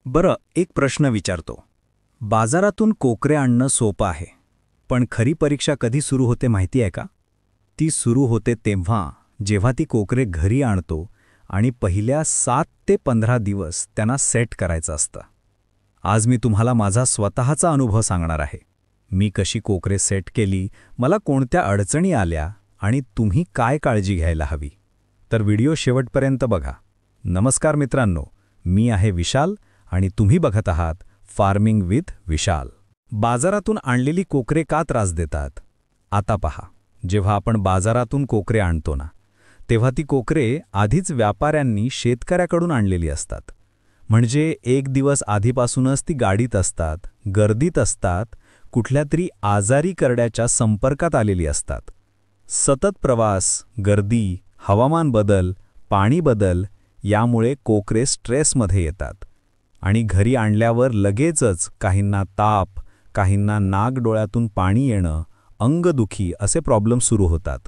बरं, एक प्रश्न विचारतो. बाजारातून कोकरे आणणं सोपं आहे, पण खरी परीक्षा कधी सुरू होते माहिती आहे का? ती सुरू होते तेव्हा जेव्हा ती कोकरे घरी आणतो आणि पहिल्या 7 ते 15 दिवस त्यांना सेट करायचं असतं. आज मी तुम्हाला माझा स्वतःचा अनुभव सांगणार आहे. मी कशी कोकरे सेट केली, मला कोणत्या अडचणी आल्या आणि तुम्ही काय काळजी घ्यायला हवी. तर व्हिडिओ शेवटपर्यंत बघा. नमस्कार मित्रांनो, मी आहे विशाल आणि तुम्ही बघत आहात फार्मिंग विथ विशाल. बाजारातून आणलेली कोकरे का त्रास देतात? आता पहा, जेव्हा आपण बाजारातून कोकरे आणतो ना, तेव्हा ती कोकरे आधीच व्यापाऱ्यांनी शेतकऱ्याकडून आणलेली असतात. म्हणजे एक दिवस आधीपासूनच ती गाडीत असतात, गर्दीत असतात, कुठल्यातरी आजारी करड्याच्या संपर्कात आलेली असतात. सतत प्रवास, गर्दी, हवामान बदल, पाणी बदल यामुळे कोकरे स्ट्रेसमध्ये येतात आणि घरी आणल्यावर लगेचच काहींना ताप, काहींना नाक डोळ्यातून पाणी येणं, अंगदुखी असे प्रॉब्लेम सुरू होतात.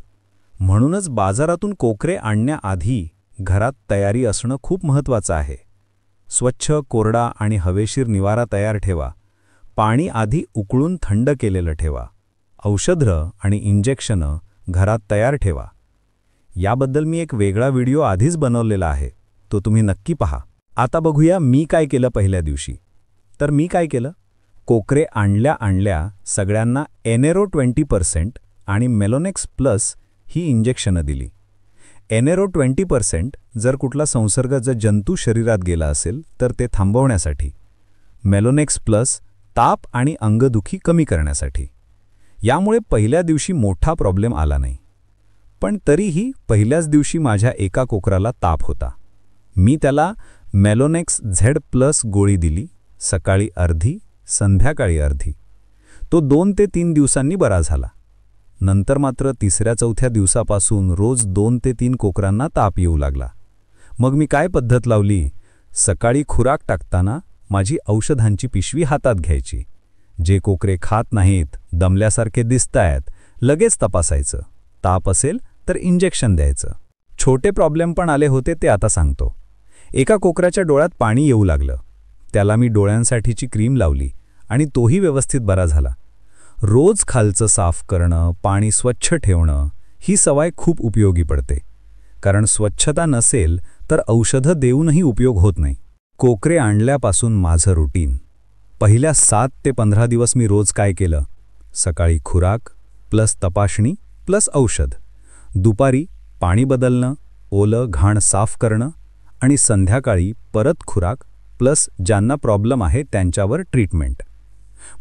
म्हणूनच बाजारातून कोकरे आणण्याआधी घरात तयारी असणं खूप महत्त्वाचं आहे. स्वच्छ, कोरडा आणि हवेशीर निवारा तयार ठेवा. पाणी आधी उकळून थंड केलेलं ठेवा. औषधं आणि इंजेक्शनं घरात तयार ठेवा. याबद्दल मी एक वेगळा व्हिडिओ आधीच बनवलेला आहे, तो तुम्ही नक्की पहा. आता बघूया मी काय केलं पहिल्या दिवशी. तर मी काय केलं, कोकरे आणल्या सगळ्यांना एनेरो 20% आणि मेलोनेक्स प्लस ही इंजेक्शनं दिली. एनेरो 20% जर कुठला संसर्गाचा जंतू शरीरात गेला असेल तर ते थांबवण्यासाठी, मेलोनेक्स प्लस ताप आणि अंगदुखी कमी करण्यासाठी. यामुळे पहिल्या दिवशी मोठा प्रॉब्लेम आला नाही. पण तरीही पहिल्याच दिवशी माझ्या एका कोकराला ताप होता. मी त्याला मेलोनेक्स झेड प्लस गोळी दिली, सकाळी अर्धी, संध्याकाळी अर्धी. तो 2 ते 3 दिवसांनी बरा झाला. नंतर मात्र 3-4 दिवसापासून रोज 2 ते 3 कोकरांना ताप येऊ लागला. मग मी काय पद्धत लावली, सकाळी खुराक टाकताना माझी औषधांची पिशवी हातात घ्यायची. जे कोकरे खात नाहीत, दमल्यासारखे दिसतायत, लगेच तपासायचं. ताप असेल तर इंजेक्शन द्यायचं. छोटे प्रॉब्लेम पण आले होते ते आता सांगतो. एका कोकराच्या डोळ्यात पाणी येऊ लागलं. त्याला मी डोळ्यांसाठीची क्रीम लावली आणि तोही व्यवस्थित बरा झाला. रोज खालचं साफ करणं, पाणी स्वच्छ ठेवणं ही सवय खूप उपयोगी पडते. कारण स्वच्छता नसेल तर औषधं देऊनही उपयोग होत नाही. कोकरे आणल्यापासून माझं रुटीन. पहिल्या 7 ते 15 दिवस मी रोज काय केलं, सकाळी खुराक प्लस तपासणी प्लस औषध, दुपारी पाणी बदलणं, ओलं घाण साफ करणं आणि संध्याकाळी परत खुराक प्लस ज्यांना प्रॉब्लेम आहे त्यांच्यावर ट्रीटमेंट.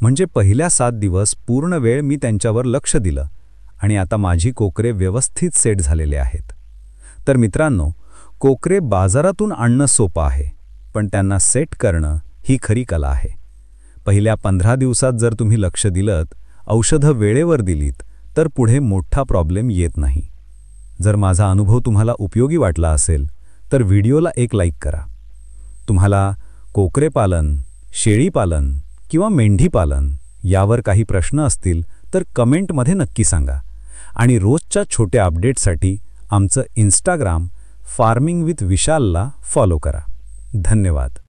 म्हणजे पहिल्या 7 दिवस पूर्ण वेळ मी त्यांच्यावर लक्ष दिलं आणि आता माझी कोकरे व्यवस्थित सेट झालेले आहेत. तर मित्रांनो, कोकरे बाजारातून आणणं सोपं आहे, पण त्यांना सेट करणं ही खरी कला आहे. पहिल्या 15 दिवसात जर तुम्ही लक्ष दिलंत, औषधं वेळेवर दिलीत, तर पुढे मोठा प्रॉब्लेम येत नाही. जर माझा अनुभव तुम्हाला उपयोगी वाटला असेल तर व्हिडिओला एक लाईक करा. तुम्हाला कोकरे पालन, शेळी पालन किंवा मेंढी पालन यावर काही प्रश्न असतील तर कमेंटमध्ये नक्की सांगा. आणि रोजच्या छोट्या अपडेट्ससाठी आमचं इंस्टाग्राम फार्मिंग विथ विशालला फॉलो करा. धन्यवाद.